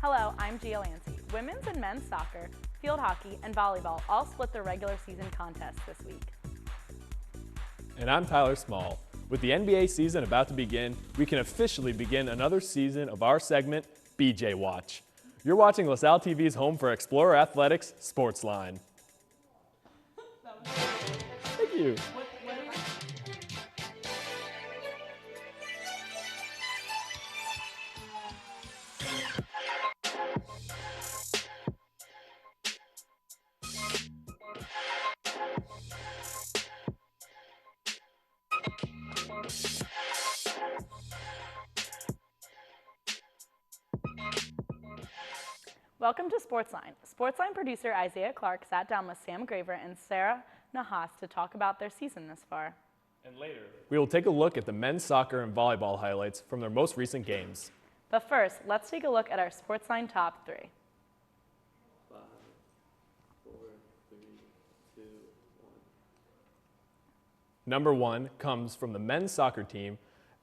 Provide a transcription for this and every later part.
Hello, I'm Gia Lancey. Women's and men's soccer, field hockey, and volleyball all split their regular season contests this week. And I'm Tyler Small. With the NBA season about to begin, we can officially begin another season of our segment, BJ Watch. You're watching LaSalle TV's home for Explorer Athletics, SportsLine. Thank you. Welcome to SportsLine. SportsLine producer Isaiah Clark sat down with Sam Graver and Sarah Nahas to talk about their season this far. And later, we will take a look at the men's soccer and volleyball highlights from their most recent games. But first, let's take a look at our SportsLine top three. 5, 4, 3, 2, 1. Number 1 comes from the men's soccer team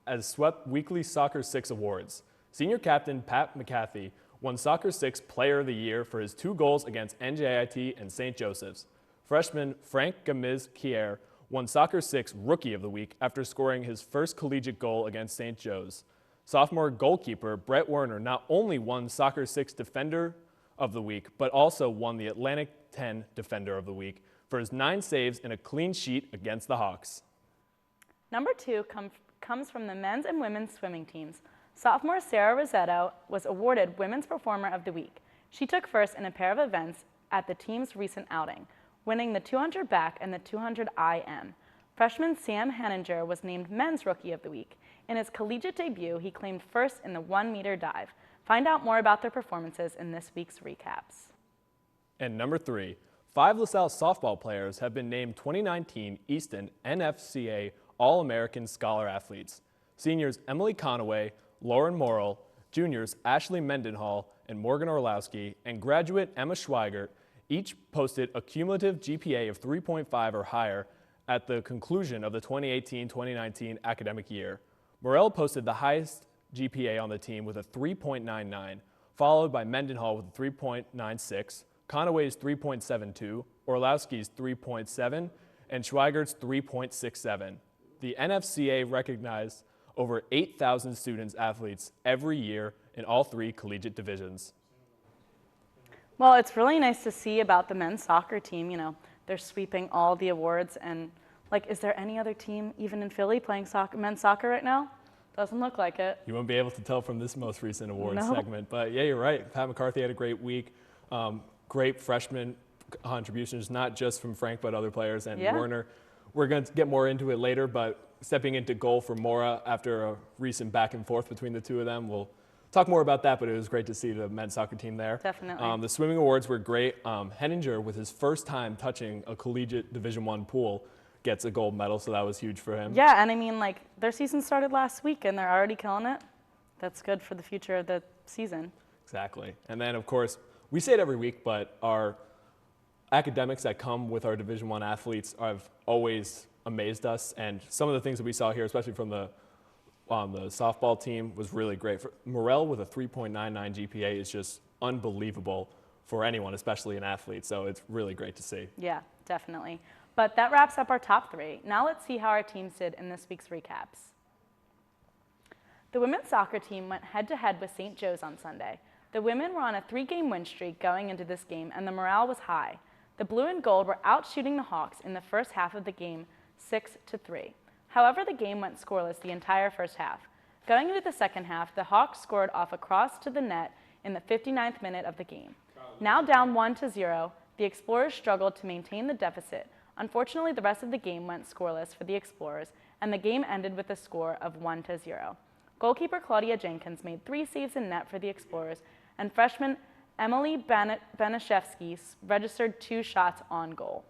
as swept weekly Soccer 6 awards. Senior captain Pat McCarthy won Soccer 6 Player of the Year for his 2 goals against NJIT and St. Joseph's. Freshman Frank Gamiz-Kier won Soccer 6 Rookie of the Week after scoring his first collegiate goal against St. Joe's. Sophomore goalkeeper Brett Werner not only won Soccer 6 Defender of the Week, but also won the Atlantic 10 Defender of the Week for his 9 saves and a clean sheet against the Hawks. Number 2 comes from the men's and women's swimming teams. Sophomore Sarah Rossetto was awarded Women's Performer of the Week. She took first in a pair of events at the team's recent outing, winning the 200 back and the 200 IM. Freshman Sam Hanninger was named Men's Rookie of the Week. In his collegiate debut, he claimed first in the 1-meter dive. Find out more about their performances in this week's recaps. And number 3, 5 LaSalle softball players have been named 2019 Easton NFCA All-American Scholar Athletes. Seniors Emily Conaway, Lauren Morrill, juniors Ashley Mendenhall and Morgan Orlowski, and graduate Emma Schweigert each posted a cumulative GPA of 3.5 or higher at the conclusion of the 2018-2019 academic year. Morrill posted the highest GPA on the team with a 3.99, followed by Mendenhall with a 3.96, Conaway's 3.72, Orlowski's 3.7, and Schweigert's 3.67. The NFCA recognized over 8,000 students athletes every year in all 3 collegiate divisions. Well, it's really nice to see about the men's soccer team. You know, they're sweeping all the awards, and is there any other team even in Philly playing men's soccer right now? Doesn't look like it. You won't be able to tell from this most recent awards No. segment, but yeah, you're right. Pat McCarthy had a great week. Great freshman contributions, not just from Frank, but other players and Werner. We're going to get more into it later, but stepping into goal for Mora after a recent back and forth between the two of them. We'll talk more about that, but it was great to see the men's soccer team there. Definitely. The swimming awards were great. Henninger, with his first time touching a collegiate Division I pool, gets a gold medal, so that was huge for him. Yeah, and I mean, their season started last week, and they're already killing it. That's good for the future of the season. Exactly. And then, of course, we say it every week, but our academics that come with our Division I athletes have always amazed us, and some of the things that we saw here, especially from the softball team, was really great. Morrell with a 3.99 GPA is just unbelievable for anyone, especially an athlete, so it's really great to see. Yeah, definitely. But that wraps up our top 3. Now let's see how our teams did in this week's recaps. The women's soccer team went head-to-head with St. Joe's on Sunday. The women were on a 3-game win streak going into this game, and the morale was high. The blue and gold were out shooting the Hawks in the first half of the game, 6-3. However, the game went scoreless the entire first half. Going into the second half, the Hawks scored off a cross to the net in the 59th minute of the game. Now down 1-0, the Explorers struggled to maintain the deficit. Unfortunately, the rest of the game went scoreless for the Explorers, and the game ended with a score of 1-0. Goalkeeper Claudia Jenkins made 3 saves in net for the Explorers, and freshman Emily Banaszewski registered 2 shots on goal.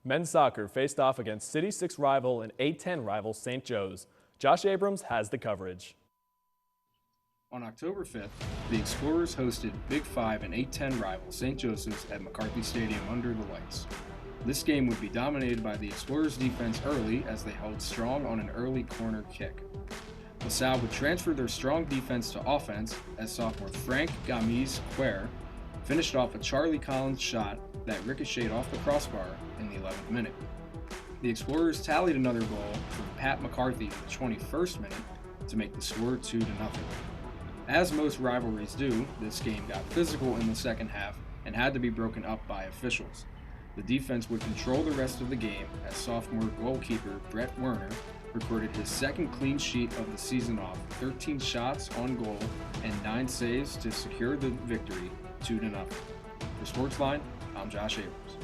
Men's soccer faced off against City 6 rival and A10 rival St. Joe's. Josh Abrams has the coverage. On October 5th, the Explorers hosted Big 5 and A10 rival St. Joseph's at McCarthy Stadium under the lights. This game would be dominated by the Explorers defense early as they held strong on an early corner kick. LaSalle would transfer their strong defense to offense as sophomore Frank Gamiz-Quer finished off a Charlie Collins shot that ricocheted off the crossbar in the 11th minute. The Explorers tallied another goal from Pat McCarthy in the 21st minute to make the score 2-0. As most rivalries do, this game got physical in the second half and had to be broken up by officials. The defense would control the rest of the game as sophomore goalkeeper Brett Werner recorded his second clean sheet of the season off 13 shots on goal and 9 saves to secure the victory 2-0. For SportsLine, I'm Josh Abrams.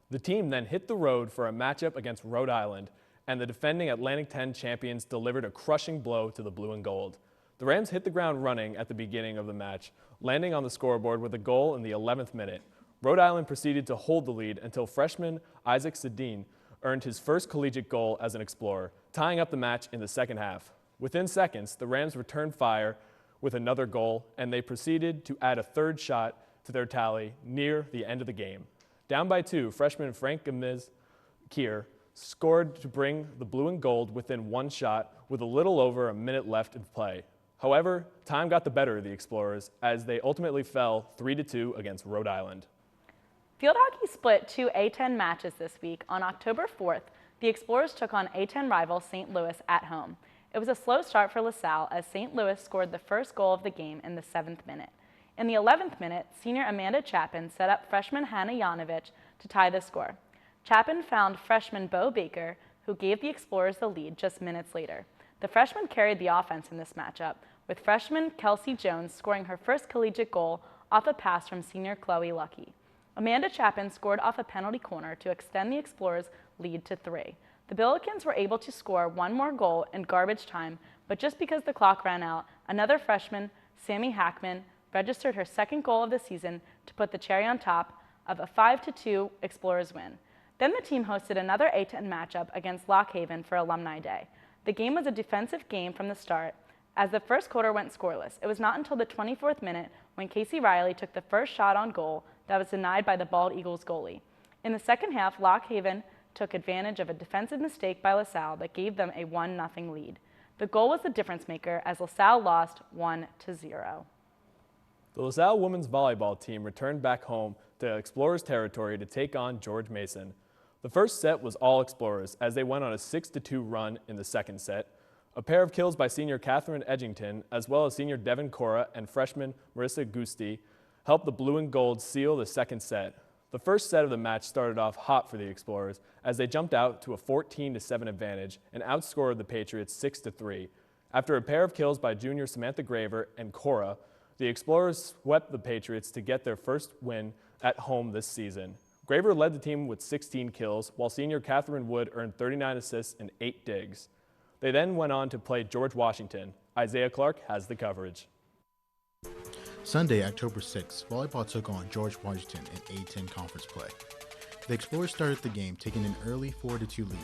The team then hit the road for a matchup against Rhode Island, and the defending Atlantic 10 champions delivered a crushing blow to the blue and gold. The Rams hit the ground running at the beginning of the match, landing on the scoreboard with a goal in the 11th minute. Rhode Island proceeded to hold the lead until freshman Isaac Sedin earned his first collegiate goal as an Explorer, tying up the match in the second half. Within seconds, the Rams returned fire with another goal, and they proceeded to add a third shot to their tally near the end of the game. Down by 2, freshman Frank Gamiz-Quer scored to bring the blue and gold within 1 shot with a little over a minute left in play. However, time got the better of the Explorers as they ultimately fell 3-2 against Rhode Island. Field hockey split 2 A10 matches this week. On October 4th, the Explorers took on A10 rival St. Louis at home. It was a slow start for LaSalle as St. Louis scored the first goal of the game in the 7th minute. In the 11th minute, senior Amanda Chapin set up freshman Hannah Yanovich to tie the score. Chapin found freshman Bo Baker, who gave the Explorers the lead just minutes later. The freshman carried the offense in this matchup, with freshman Kelsey Jones scoring her first collegiate goal off a pass from senior Chloe Lucky. Amanda Chapin scored off a penalty corner to extend the Explorers' lead to 3. The Billikens were able to score 1 more goal in garbage time, but just because the clock ran out, another freshman, Sammy Hackman, registered her second goal of the season to put the cherry on top of a 5-2 Explorers win. Then the team hosted another A10 matchup against Lock Haven for Alumni Day. The game was a defensive game from the start, as the first quarter went scoreless. It was not until the 24th minute when Casey Riley took the first shot on goal that was denied by the Bald Eagles goalie. In the second half, Lock Haven took advantage of a defensive mistake by LaSalle that gave them a 1-0 lead. The goal was the difference maker as LaSalle lost 1-0. The LaSalle women's volleyball team returned back home to Explorers territory to take on George Mason. The first set was all Explorers as they went on a 6-2 run in the second set. A pair of kills by senior Catherine Edgington, as well as senior Devin Cora and freshman Marissa Gusti, helped the blue and gold seal the second set. The first set of the match started off hot for the Explorers as they jumped out to a 14-7 advantage and outscored the Patriots 6-3. After a pair of kills by junior Samantha Graver and Cora, the Explorers swept the Patriots to get their first win at home this season. Graver led the team with 16 kills, while senior Catherine Wood earned 39 assists and 8 digs. They then went on to play George Washington. Isaiah Clark has the coverage. Sunday, October 6th, volleyball took on George Washington in A10 conference play. The Explorers started the game taking an early 4-2 lead,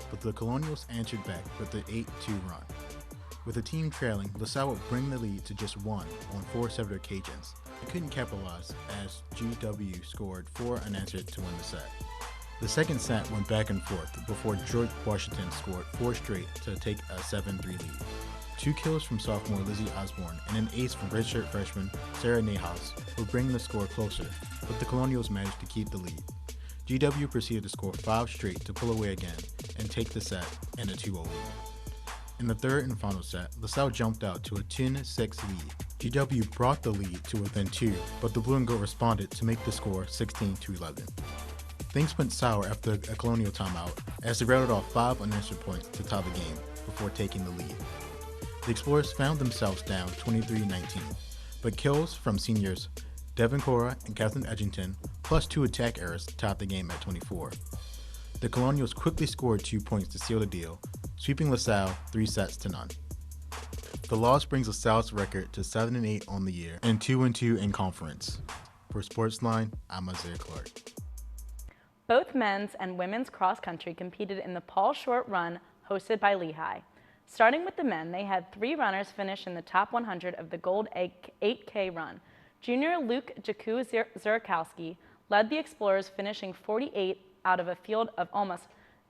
but the Colonials answered back with an 8-2 run. With the team trailing, LaSalle would bring the lead to just 1 on 4 separate occasions. They couldn't capitalize as GW scored 4 unanswered to win the set. The second set went back and forth before George Washington scored 4 straight to take a 7-3 lead. 2 kills from sophomore Lizzie Osborne and an ace from redshirt freshman Sarah Nahas would bring the score closer, but the Colonials managed to keep the lead. GW proceeded to score 5 straight to pull away again and take the set in a 2-0 lead. In the third and final set, LaSalle jumped out to a 10-6 lead. GW brought the lead to within 2, but the blue and gold responded to make the score 16-11. Things went sour after a Colonial timeout as they rattled off 5 unanswered points to tie the game before taking the lead. The Explorers found themselves down 23-19, but kills from seniors Devin Cora and Catherine Edgington plus 2 attack errors tied the game at 24. The Colonials quickly scored 2 points to seal the deal, sweeping LaSalle 3-0. The loss brings LaSalle's record to 7-8 on the year and 2-2 in conference. For SportsLine, I'm Isaiah Clark. Both men's and women's cross country competed in the Paul Short Run hosted by Lehigh. Starting with the men, they had 3 runners finish in the top 100 of the Gold 8K run. Junior Luke Jaku Zurkowski led the Explorers, finishing 48 out of a field of almost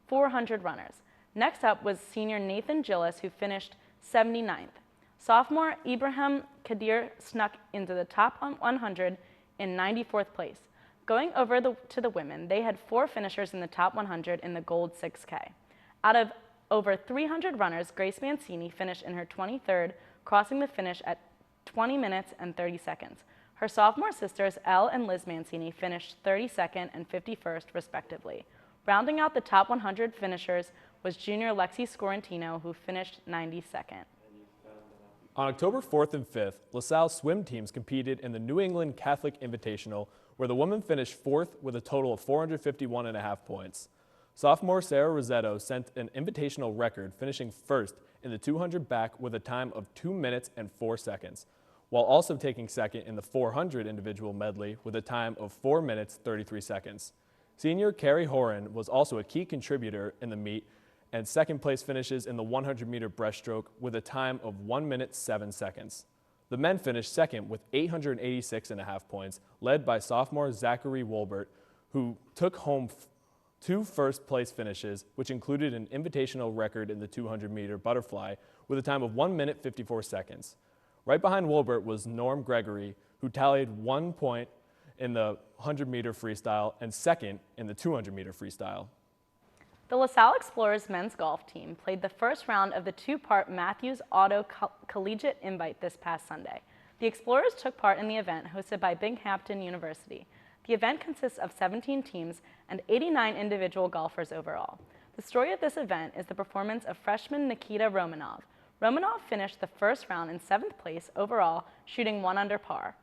400 runners. Next up was senior Nathan Gillis, who finished 79th. Sophomore Ibrahim Kadir snuck into the top 100 in 94th place. Going over to the women, they had 4 finishers in the top 100 in the gold 6K. Out of over 300 runners, Grace Mancini finished in her 23rd, crossing the finish at 20 minutes and 30 seconds. Her sophomore sisters, Elle and Liz Mancini, finished 32nd and 51st, respectively. Rounding out the top 100 finishers was junior Lexi Scorantino, who finished 92nd. On October 4th and 5th, LaSalle swim teams competed in the New England Catholic Invitational, where the women finished 4th with a total of 451.5 points. Sophomore Sarah Rosetto sent an invitational record, finishing 1st in the 200 back with a time of 2 minutes and 4 seconds, while also taking 2nd in the 400 individual medley with a time of 4 minutes 33 seconds. Senior Carrie Horan was also a key contributor in the meet, and 2nd place finishes in the 100-meter breaststroke with a time of 1 minute 7 seconds. The men finished 2nd with 886.5 points, led by sophomore Zachary Wolbert, who took home 2 first-place finishes, which included an invitational record in the 200-meter butterfly with a time of 1 minute 54 seconds. Right behind Wolbert was Norm Gregory, who tallied 1 point in the 100-meter freestyle and 2nd in the 200-meter freestyle. The LaSalle Explorers men's golf team played the first round of the 2-part Matthews Auto Collegiate Invite this past Sunday. The Explorers took part in the event hosted by Binghamton University. The event consists of 17 teams and 89 individual golfers overall. The story of this event is the performance of freshman Nikita Romanov. Romanov finished the first round in 7th place overall, shooting 1 under par.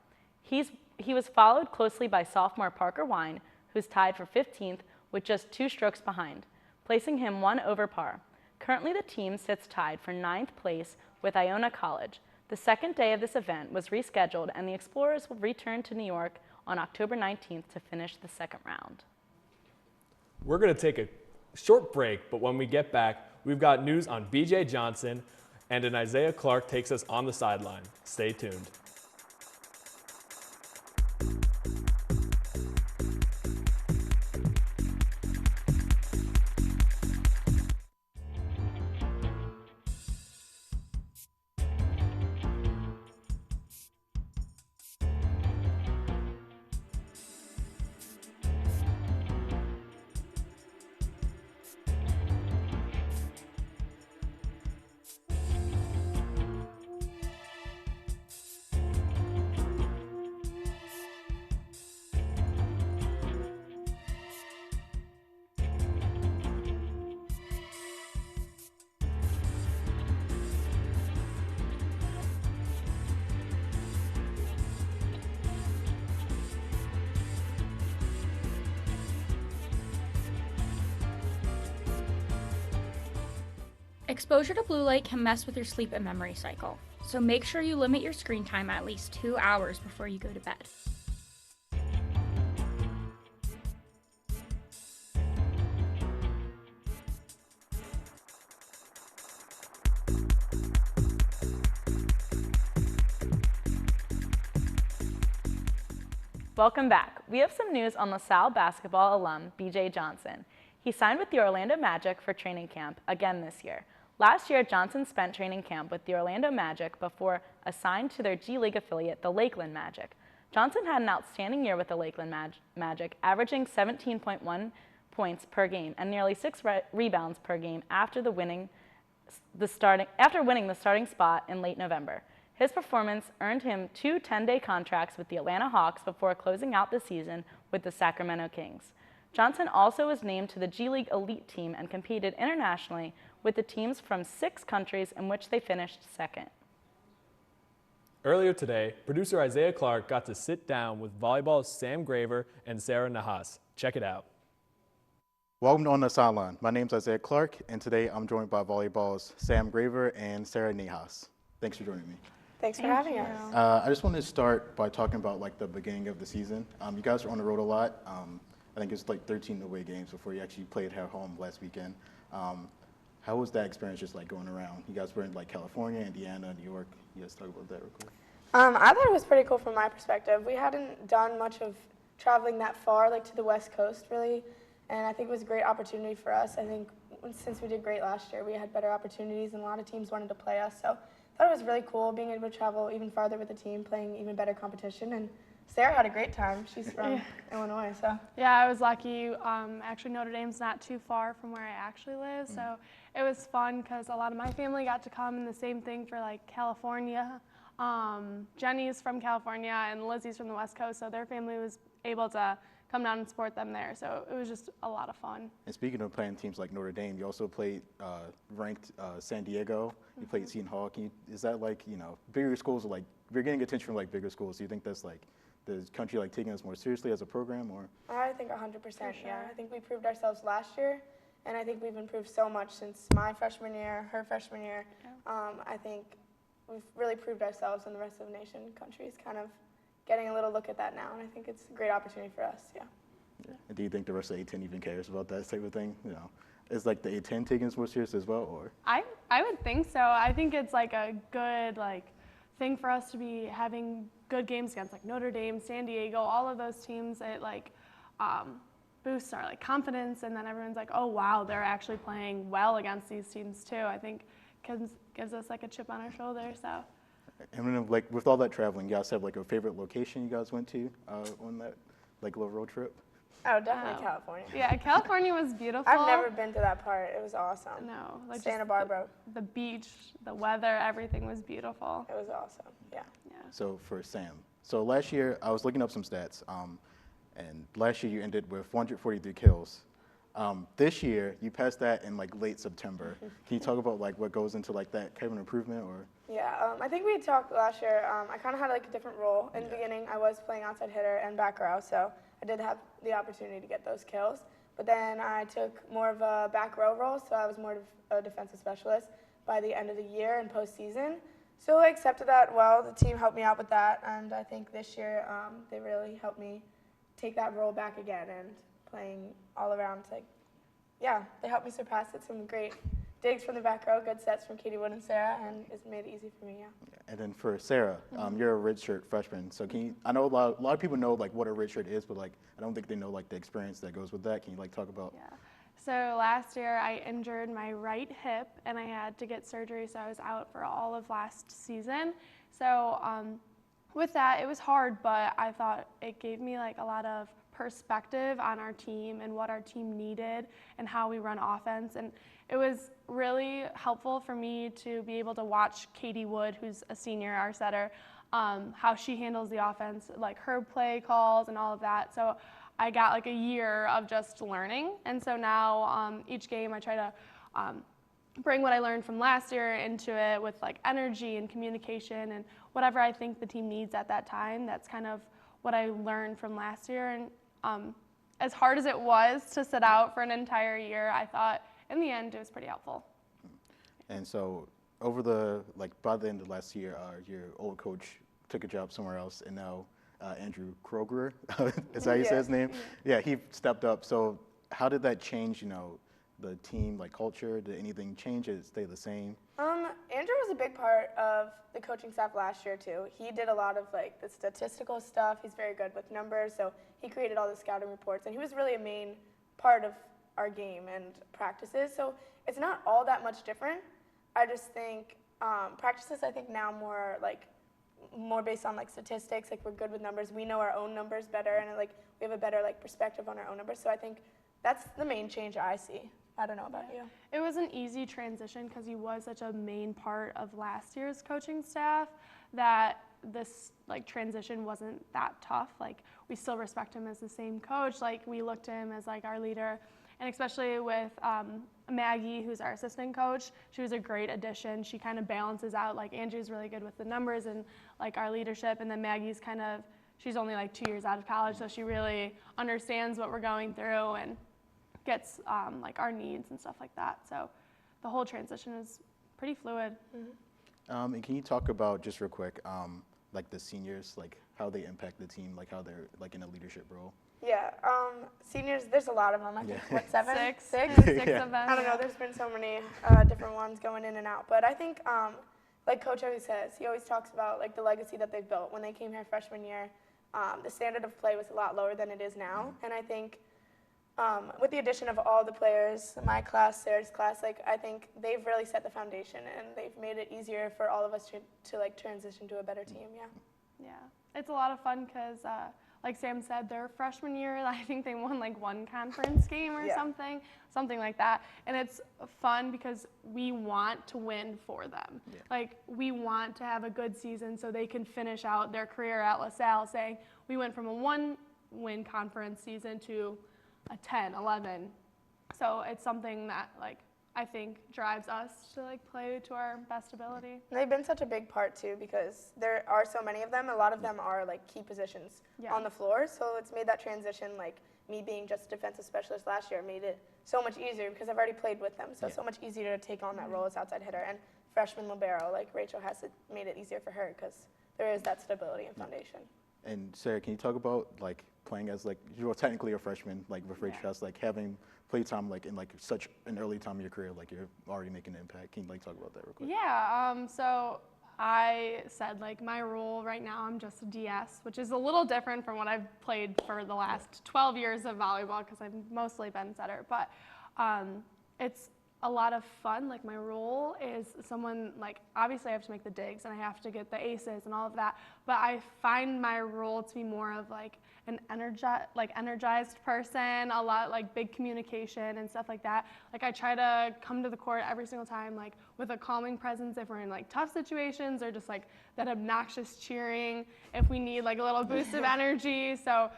He was followed closely by sophomore Parker Wine, who's tied for 15th with just 2 strokes behind, placing him 1 over par. Currently, the team sits tied for 9th place with Iona College. The second day of this event was rescheduled, and the Explorers will return to New York on October 19th to finish the 2nd round. We're going to take a short break, but when we get back, we've got news on BJ Johnson, and an Isaiah Clark takes us on the sideline. Stay tuned. Exposure to blue light can mess with your sleep and memory cycle, so make sure you limit your screen time at least 2 hours before you go to bed. Welcome back. We have some news on LaSalle basketball alum BJ Johnson. He signed with the Orlando Magic for training camp again this year. Last year, Johnson spent training camp with the Orlando Magic before assigned to their G League affiliate, the Lakeland Magic. Johnson had an outstanding year with the Lakeland Magic, averaging 17.1 points per game and nearly 6 rebounds per game after winning the starting spot in late November. His performance earned him 2 10-day contracts with the Atlanta Hawks before closing out the season with the Sacramento Kings. Johnson also was named to the G League Elite team and competed internationally with the teams from 6 countries in which they finished 2nd. Earlier today, producer Isaiah Clark got to sit down with volleyball's Sam Graver and Sarah Nahas. Check it out. Welcome to On the Sideline. My name's Isaiah Clark, and today I'm joined by volleyball's Sam Graver and Sarah Nahas. Thanks for joining me. Thanks for having us. I just wanted to start by talking about the beginning of the season. You guys were on the road a lot. I think it's 13 away games before you actually played at home last weekend. How was that experience just going around? You guys were in California, Indiana, New York. You guys talk about that real quick. I thought it was pretty cool from my perspective. We hadn't done much of traveling that far, to the West Coast, really, and I think it was a great opportunity for us. I think since we did great last year, we had better opportunities and a lot of teams wanted to play us. So I thought it was really cool being able to travel even farther with the team, playing even better competition. And Sarah had a great time. She's from Illinois, so. Yeah, I was lucky. Actually, Notre Dame's not too far from where I actually live, so it was fun because a lot of my family got to come, and the same thing for like California. Jenny's from California and Lizzie's from the West Coast, so their family was able to come down and support them there. So it was just a lot of fun. And speaking of playing teams like Notre Dame, you also played ranked San Diego. You played Seton Hall. Is that like, you know, bigger schools are like, if you're getting attention from like bigger schools, do you think that's like the country like taking us more seriously as a program, or? I think 100%, yeah. I think we proved ourselves last year, and I think we've improved so much since my freshman year, her freshman year. I think we've really proved ourselves, and the rest of the nation, countries, kind of getting a little look at that now, and I think it's a great opportunity for us, yeah. And do you think the rest of the A-10 even cares about that type of thing? You know, is like the A-10 taking us more serious as well, or? I would think so. I think it's like a good thing for us to be having good games against like Notre Dame, San Diego, all of those teams. It boosts our like confidence, and then everyone's like, oh wow, they're actually playing well against these teams too. I think gives us like a chip on our shoulder. So. And then, like with all that traveling, you guys have like a favorite location you guys went to on that like little road trip? Oh, definitely California. Yeah, California was beautiful. I've never been to that part. It was awesome. No, like Santa Barbara. The beach, the weather, everything was beautiful. It was awesome. Yeah. So for Sam, so last year I was looking up some stats, and last year you ended with 143 kills. This year you passed that in like late September. Can you talk about like what goes into like that kind of improvement, or? Yeah, I think we talked last year. I kind of had like a different role. In the beginning, I was playing outside hitter and back row, so I did have the opportunity to get those kills. But then I took more of a back row role, so I was more of a defensive specialist by the end of the year and postseason. So I accepted that well. The team helped me out with that, and I think this year they really helped me take that role back again and playing all around. They helped me surpass it. Some great digs from the back row, good sets from Katie Wood and Sarah, and it's made it easy for me, And then for Sarah, you're a redshirt freshman. So I know a lot of people know like what a redshirt is, but like I don't think they know like the experience that goes with that. Can you like talk about? Yeah. So last year I injured my right hip and I had to get surgery, so I was out for all of last season. So with that, it was hard, but I thought it gave me like a lot of perspective on our team and what our team needed and how we run offense. And it was really helpful for me to be able to watch Katie Wood, who's a senior, our setter, how she handles the offense, like her play calls and all of that. So I got like a year of just learning. And so now each game I try to bring what I learned from last year into it with like energy and communication and whatever I think the team needs at that time. That's kind of what I learned from last year. And as hard as it was to sit out for an entire year, I thought in the end it was pretty helpful. And so by the end of last year, your old coach took a job somewhere else, and now Andrew Kroger, is that how you say his name? Yeah, he stepped up. So how did that change, you know, the team, like culture? Did anything change? Did it stay the same? Andrew was a big part of the coaching staff last year too. He did a lot of like the statistical stuff. He's very good with numbers, so he created all the scouting reports, and he was really a main part of our game and practices. So it's not all that much different. I just think practices, I think now more based on like statistics. Like we're good with numbers. We know our own numbers better, and like we have a better like perspective on our own numbers. So I think that's the main change I see. I don't know about you. It was an easy transition because he was such a main part of last year's coaching staff that this like transition wasn't that tough. Like we still respect him as the same coach. Like we looked to him as like our leader, and especially with Maggie, who's our assistant coach, she was a great addition. She kind of balances out, like Andrew's really good with the numbers and like our leadership, and then Maggie's she's only like 2 years out of college, so she really understands what we're going through and gets like our needs and stuff like that. So the whole transition is pretty fluid. And can you talk about, just real quick, like the seniors, like how they impact the team, like how they're like in a leadership role? Yeah, seniors, there's a lot of them. I think, what, seven? Six Yeah. of them. I don't know, there's been so many different ones going in and out. But I think, like Coach always says, he always talks about like the legacy that they've built. When they came here freshman year, the standard of play was a lot lower than it is now. And I think with the addition of all the players, my class, Sarah's class, like I think they've really set the foundation and they've made it easier for all of us to like transition to a better team. Yeah. Yeah, it's a lot of fun because, like Sam said, their freshman year, I think they won like one conference game or something like that. And it's fun because we want to win for them. Yeah. Like we want to have a good season so they can finish out their career at LaSalle saying we went from a 1-win conference season to a 10, 11. So it's something that like I think drives us to like play to our best ability. And they've been such a big part too because there are so many of them. A lot of them are like key positions on the floor. So it's made that transition, like me being just a defensive specialist last year, made it so much easier because I've already played with them. So so much easier to take on that role as outside hitter. And freshman libero, like Rachel has made it easier for her because there is that stability and foundation. And Sarah, can you talk about like playing as like you're technically a freshman, like with Rachel, like having play time like in like such an early time of your career, like you're already making an impact. Can you like talk about that real quick? Yeah. So I said like my role right now, I'm just a DS, which is a little different from what I've played for the last 12 years of volleyball because I've mostly been setter. But it's a lot of fun. Like my role is someone like obviously I have to make the digs and I have to get the aces and all of that. But I find my role to be more of like an energized person, a lot like big communication and stuff like that. Like I try to come to the court every single time like with a calming presence if we're in like tough situations or just like that obnoxious cheering if we need like a little boost of energy. So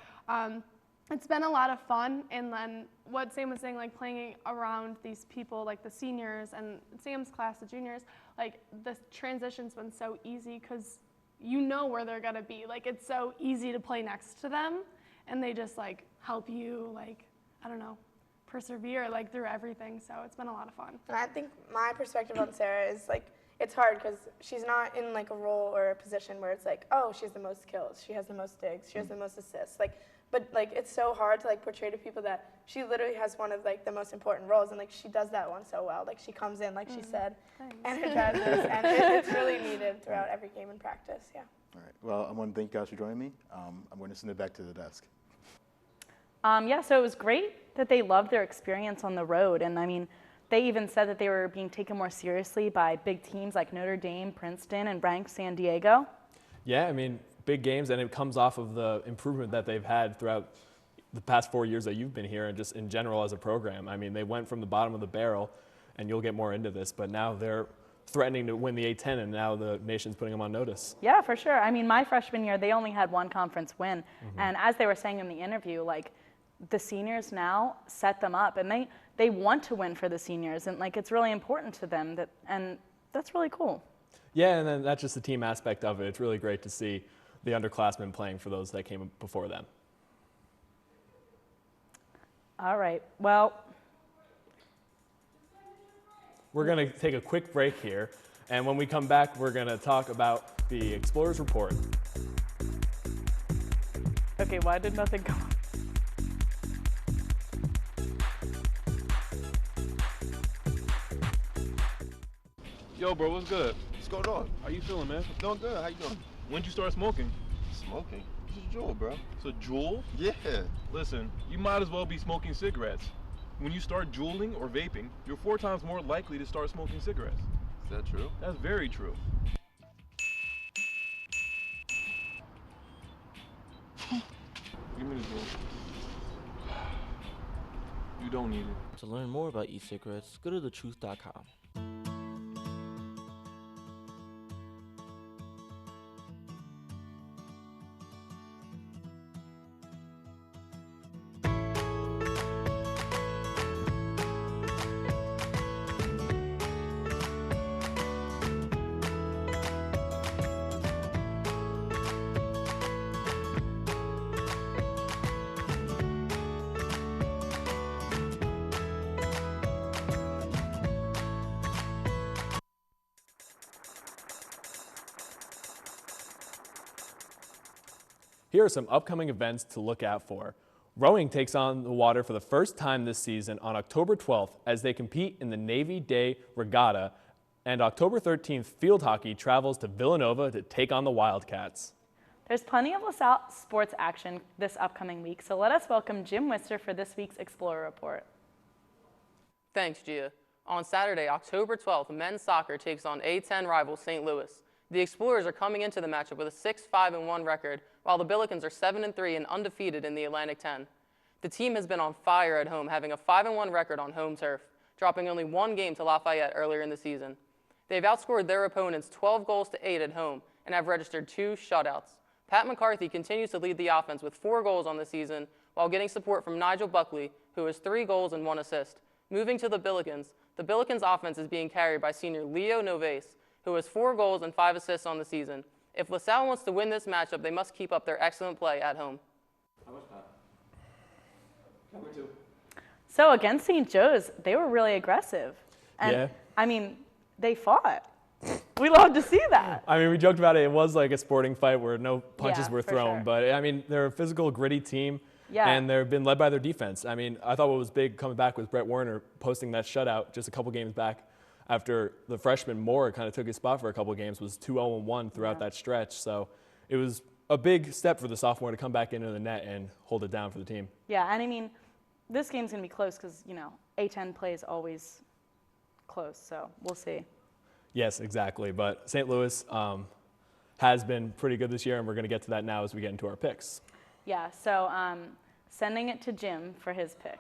it's been a lot of fun. And then what Sam was saying, like playing around these people, like the seniors and Sam's class, the juniors, like the transition's been so easy because you know where they're gonna be. Like it's so easy to play next to them and they just like help you like, I don't know, persevere like through everything. So it's been a lot of fun. And I think my perspective on Sarah is like, it's hard because she's not in like a role or a position where it's like, oh, she has the most kills, she has the most digs, she has the most assists. But like it's so hard to like portray to people that she literally has one of like the most important roles and like she does that one so well. Like she comes in, like she said, energizes, and it's really needed throughout every game in practice. Yeah. All right. Well, I want to thank you guys for joining me. I'm going to send it back to the desk. Yeah, so it was great that they loved their experience on the road. And I mean, they even said that they were being taken more seriously by big teams like Notre Dame, Princeton, and ranked San Diego. Yeah, I mean, big games, and it comes off of the improvement that they've had throughout the past 4 years that you've been here and just in general as a program. I mean, they went from the bottom of the barrel, and you'll get more into this, but now they're threatening to win the A10, and now the nation's putting them on notice. Yeah, for sure. I mean, my freshman year, they only had one conference win, and as they were saying in the interview, like, the seniors now set them up, and they want to win for the seniors, and like it's really important to them, and that's really cool. Yeah, and then that's just the team aspect of it. It's really great to see the underclassmen playing for those that came before them. All right, well. We're going to take a quick break here, and when we come back, we're going to talk about the Explorers Report. Okay, why did nothing come up? Yo, bro, what's good? What's going on? How you feeling, man? Doing good. How you doing? When'd you start smoking? Smoking? It's a jewel, bro. It's a jewel? Yeah. Listen, you might as well be smoking cigarettes. When you start juuling or vaping, you're 4 times more likely to start smoking cigarettes. Is that true? That's very true. Give me the jewel. You don't need it. To learn more about e-cigarettes, go to thetruth.com. Here are some upcoming events to look out for. Rowing takes on the water for the first time this season on October 12th as they compete in the Navy Day Regatta, and October 13th, field hockey travels to Villanova to take on the Wildcats. There's plenty of LaSalle sports action this upcoming week, so let us welcome Jim Wister for this week's Explorer Report. Thanks, Gia. On Saturday, October 12th, men's soccer takes on A10 rival St. Louis. The Explorers are coming into the matchup with a 6-5-1 record, while the Billikens are 7-3 and undefeated in the Atlantic 10. The team has been on fire at home, having a 5-1 record on home turf, dropping only one game to Lafayette earlier in the season. They've outscored their opponents 12 goals to 8 at home and have registered 2 shutouts. Pat McCarthy continues to lead the offense with 4 goals on the season, while getting support from Nigel Buckley, who has 3 goals and 1 assist. Moving to the Billikens offense is being carried by senior Leo Noves, who has 4 goals and 5 assists on the season. If LaSalle wants to win this matchup, they must keep up their excellent play at home. How much, Pat? Number 2. So against St. Joe's, they were really aggressive. And, Yeah. I mean, they fought. We love to see that. I mean, we joked about it. It was like a sporting fight where no punches Yeah, were for thrown. sure. But, I mean, they're a physical, gritty team. Yeah. And they've been led by their defense. I mean, I thought what was big coming back was Brett Warner posting that shutout just a couple games back after the freshman Moore kind of took his spot for a couple games, was 2-0-1 throughout that stretch. So it was a big step for the sophomore to come back into the net and hold it down for the team. Yeah, and I mean, this game's going to be close because, you know, A10 play is always close, so we'll see. Yes, exactly. But St. Louis has been pretty good this year, and we're going to get to that now as we get into our picks. Yeah, so sending it to Jim for his pick.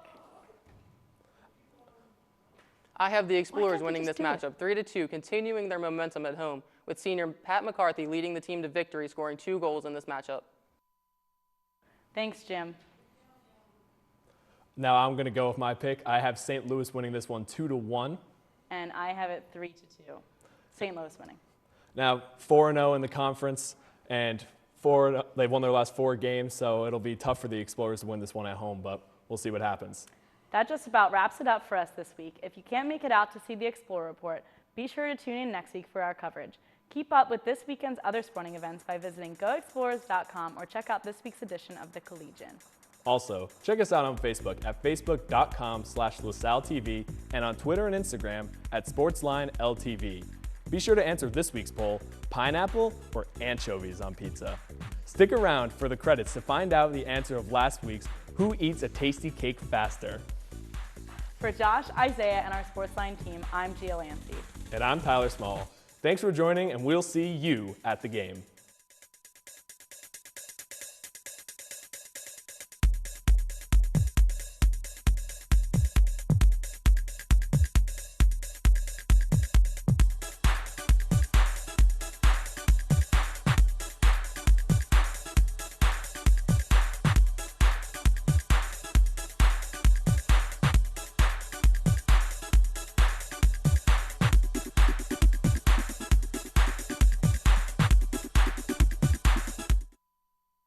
I have the Explorers can't they winning this just do matchup 3-2, continuing their momentum at home, with senior Pat McCarthy leading the team to victory, scoring 2 goals in this matchup. Thanks, Jim. Now I'm going to go with my pick. I have St. Louis winning this one 2-1. And I have it 3-2. St. Louis winning. Now 4-0 in the conference, and they've won their last 4 games, so it'll be tough for the Explorers to win this one at home, but we'll see what happens. That just about wraps it up for us this week. If you can't make it out to see the Explorer Report, be sure to tune in next week for our coverage. Keep up with this weekend's other sporting events by visiting goexplorers.com or check out this week's edition of The Collegian. Also, check us out on Facebook at facebook.com/LaSalleTV and on Twitter and Instagram at SportsLine LTV. Be sure to answer this week's poll: pineapple or anchovies on pizza? Stick around for the credits to find out the answer of last week's Who Eats a Tasty Cake Faster? For Josh, Isaiah, and our SportsLine team, I'm Gia Lancey. And I'm Tyler Small. Thanks for joining, and we'll see you at the game.